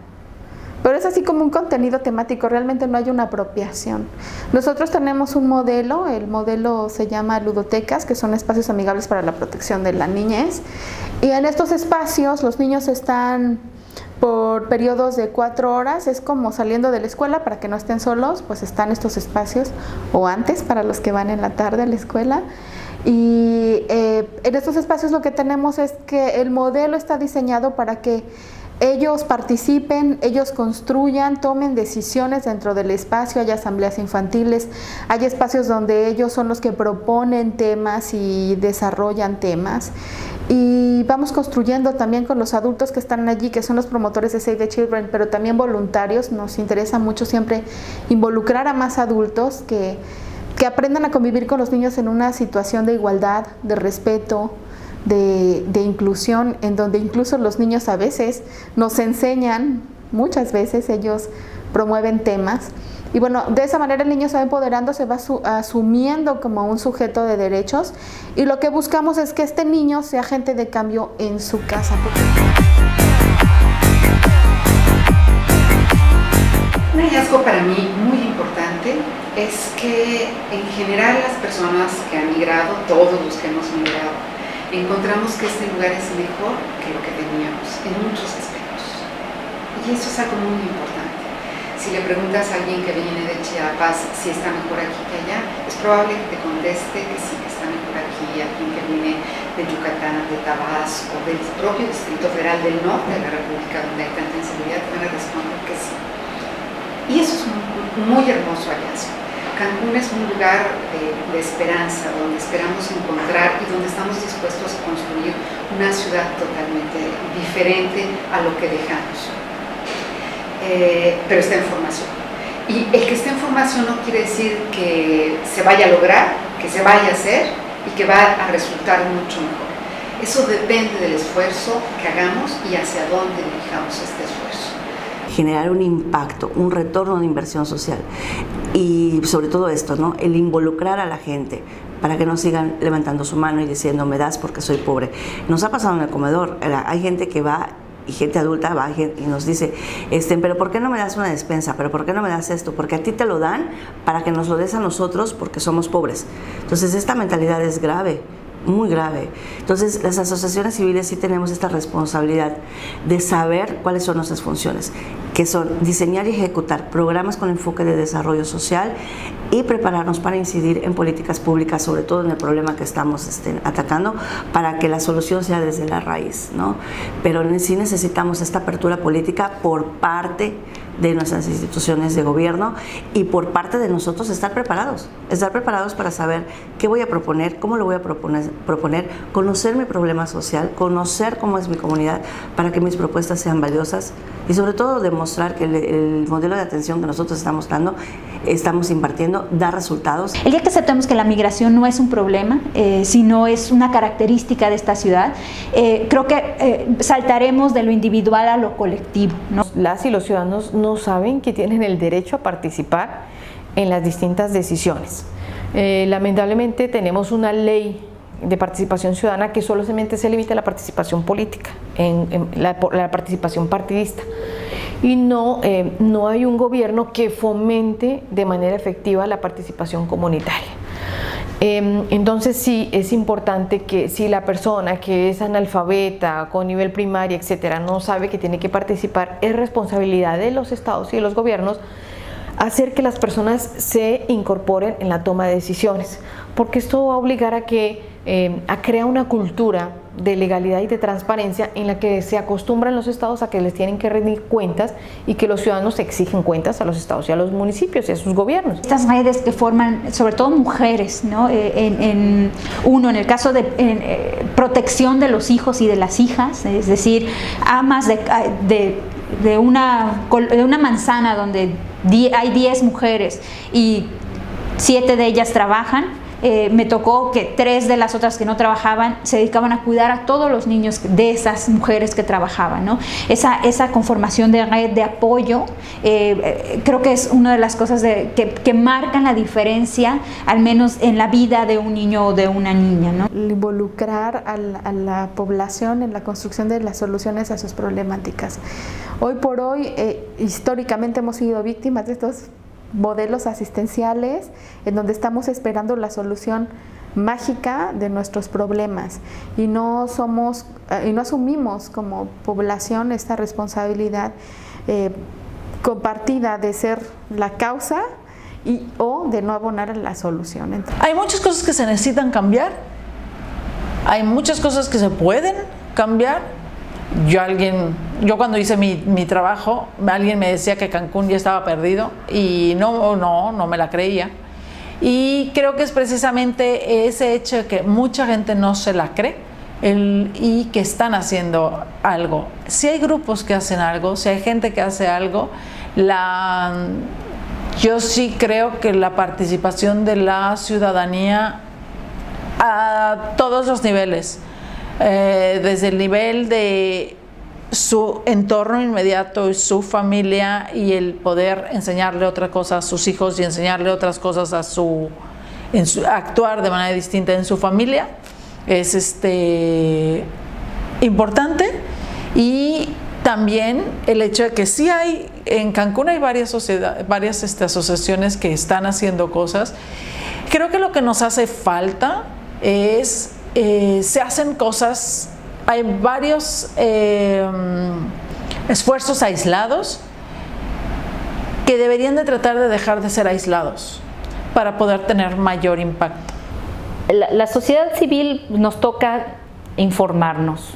Pero es así como un contenido temático, realmente no hay una apropiación. Nosotros tenemos un modelo, el modelo se llama ludotecas, que son espacios amigables para la protección de la niñez. Y en estos espacios los niños están por periodos de 4 horas, es como saliendo de la escuela para que no estén solos, pues están estos espacios, o antes para los que van en la tarde a la escuela. Y en estos espacios lo que tenemos es que el modelo está diseñado para que ellos participen, ellos construyan, tomen decisiones dentro del espacio. Hay asambleas infantiles, hay espacios donde ellos son los que proponen temas y desarrollan temas. Y vamos construyendo también con los adultos que están allí, que son los promotores de Save the Children, pero también voluntarios. Nos interesa mucho siempre involucrar a más adultos que aprendan a convivir con los niños en una situación de igualdad, de respeto, de inclusión, en donde incluso los niños a veces nos enseñan, muchas veces ellos promueven temas. Y bueno, de esa manera el niño se va empoderando, se va asumiendo como un sujeto de derechos, y lo que buscamos es que este niño sea agente de cambio en su casa. Un hallazgo para mí muy importante es que en general las personas que han migrado, todos los que hemos migrado, encontramos que este lugar es mejor que lo que teníamos en muchos aspectos. Y eso es algo muy importante. Si le preguntas a alguien que viene de Chiapas si está mejor aquí que allá, es probable que te conteste que sí, que está mejor aquí. Alguien que viene de Yucatán, de Tabasco, del propio Distrito Federal del norte de la República, donde hay tanta inseguridad, te van a responder que sí. Y eso es un muy hermoso hallazgo. Cancún es un lugar de esperanza, donde esperamos encontrar y donde estamos dispuestos a construir una ciudad totalmente diferente a lo que dejamos. Pero está en formación. Y el que esté en formación no quiere decir que se vaya a lograr, que se vaya a hacer y que va a resultar mucho mejor. Eso depende del esfuerzo que hagamos y hacia dónde dirijamos este esfuerzo. Generar un impacto, un retorno de inversión social y sobre todo esto, ¿no? El involucrar a la gente para que no sigan levantando su mano y diciendo me das porque soy pobre. Nos ha pasado en el comedor, hay gente que va y gente adulta va y nos dice, pero ¿por qué no me das una despensa? ¿Pero por qué no me das esto? Porque a ti te lo dan para que nos lo des a nosotros porque somos pobres. Entonces esta mentalidad es grave, muy grave. Entonces las asociaciones civiles sí tenemos esta responsabilidad de saber cuáles son nuestras funciones, que son diseñar y ejecutar programas con enfoque de desarrollo social y prepararnos para incidir en políticas públicas, sobre todo en el problema que estamos atacando, para que la solución sea desde la raíz, ¿no? Pero sí necesitamos esta apertura política por parte de nuestras instituciones de gobierno y por parte de nosotros estar preparados para saber qué voy a proponer, cómo lo voy a proponer, conocer mi problema social, conocer cómo es mi comunidad para que mis propuestas sean valiosas y sobre todo demostrar que el modelo de atención que nosotros estamos impartiendo da resultados. El día que aceptemos que la migración no es un problema, sino es una característica de esta ciudad, creo que saltaremos de lo individual a lo colectivo, ¿no? Las y los ciudadanos no saben que tienen el derecho a participar en las distintas decisiones. Lamentablemente tenemos una ley de participación ciudadana que solamente se limita a la participación política, en la participación partidista. Y no hay un gobierno que fomente de manera efectiva la participación comunitaria. Entonces sí es importante que si la persona que es analfabeta, con nivel primaria, etcétera, no sabe que tiene que participar, es responsabilidad de los estados y de los gobiernos hacer que las personas se incorporen en la toma de decisiones, porque esto va a obligar a crear una cultura de legalidad y de transparencia en la que se acostumbran los estados a que les tienen que rendir cuentas y que los ciudadanos exigen cuentas a los estados y a los municipios y a sus gobiernos. Estas redes que forman sobre todo mujeres, ¿no? En el caso de protección de los hijos y de las hijas, es decir, amas de una manzana donde hay 10 mujeres y 7 de ellas trabajan. Me tocó que 3 de las otras que no trabajaban se dedicaban a cuidar a todos los niños de esas mujeres que trabajaban, ¿no? Esa conformación de red de apoyo creo que es una de las cosas que marcan la diferencia, al menos en la vida de un niño o de una niña, ¿no? Involucrar a la población en la construcción de las soluciones a sus problemáticas. Hoy por hoy, históricamente hemos sido víctimas de estos modelos asistenciales en donde estamos esperando la solución mágica de nuestros problemas y no asumimos como población esta responsabilidad compartida de ser la causa o de no abonar a la solución. Hay muchas cosas que se necesitan cambiar, hay muchas cosas que se pueden cambiar, Yo cuando hice mi trabajo, alguien me decía que Cancún ya estaba perdido y no me la creía. Y creo que es precisamente ese hecho de que mucha gente no se la cree y que están haciendo algo. Si hay grupos que hacen algo, si hay gente que hace algo, yo sí creo que la participación de la ciudadanía a todos los niveles, desde el nivel de su entorno inmediato y su familia, y el poder enseñarle otra cosa a sus hijos y enseñarle otras cosas actuar de manera distinta en su familia, es importante. Y también el hecho de que sí en Cancún hay varias asociaciones que están haciendo cosas. Creo que lo que nos hace falta es, se hacen cosas, hay varios esfuerzos aislados que deberían de tratar de dejar de ser aislados para poder tener mayor impacto. La sociedad civil nos toca informarnos,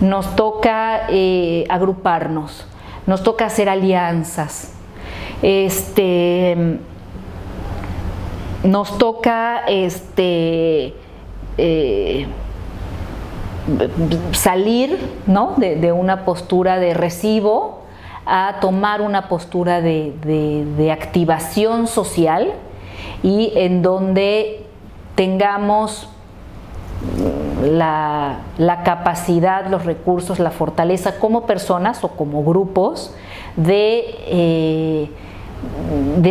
nos toca agruparnos, nos toca hacer alianzas, nos toca salir, ¿no?, de una postura de recibo a tomar una postura de activación social, y en donde tengamos la capacidad, los recursos, la fortaleza como personas o como grupos de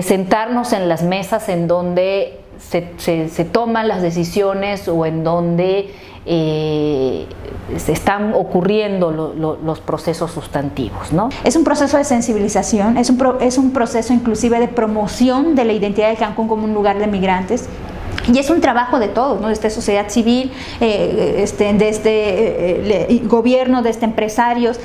sentarnos en las mesas en donde se toman las decisiones, o en donde se están ocurriendo los procesos sustantivos, ¿no? Es un proceso de sensibilización, es un proceso inclusive de promoción de la identidad de Cancún como un lugar de migrantes. Y es un trabajo de todos, ¿no? Desde sociedad civil, desde gobierno, desde empresarios.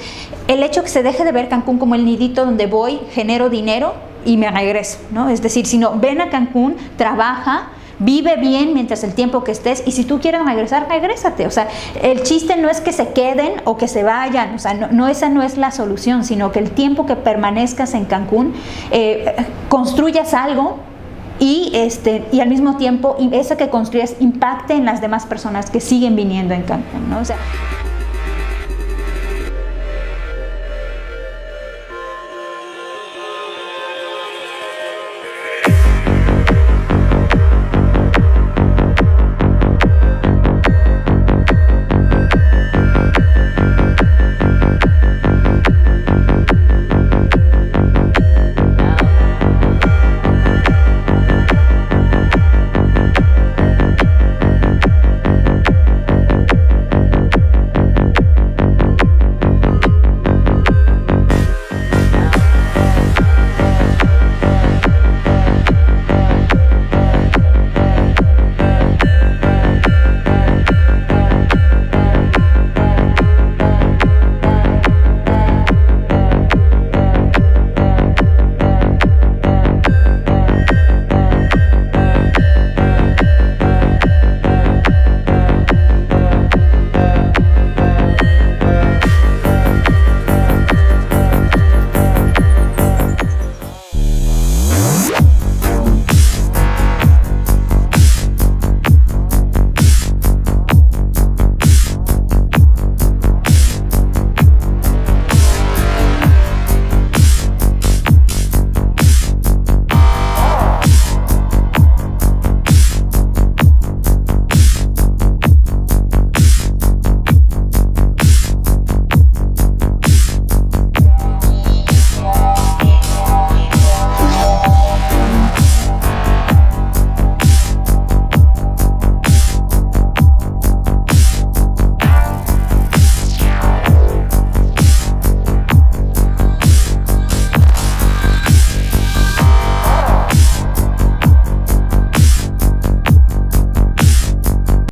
El hecho que se deje de ver Cancún como el nidito donde voy, genero dinero y me regreso, ¿no? Es decir, sino ven a Cancún, trabaja, vive bien mientras el tiempo que estés, y si tú quieres regresar, regrésate. O sea, el chiste no es que se queden o que se vayan, o sea, esa no es la solución, sino que el tiempo que permanezcas en Cancún, construyas algo, y al mismo tiempo eso que construyes impacte en las demás personas que siguen viniendo en Cancún, ¿no? O sea,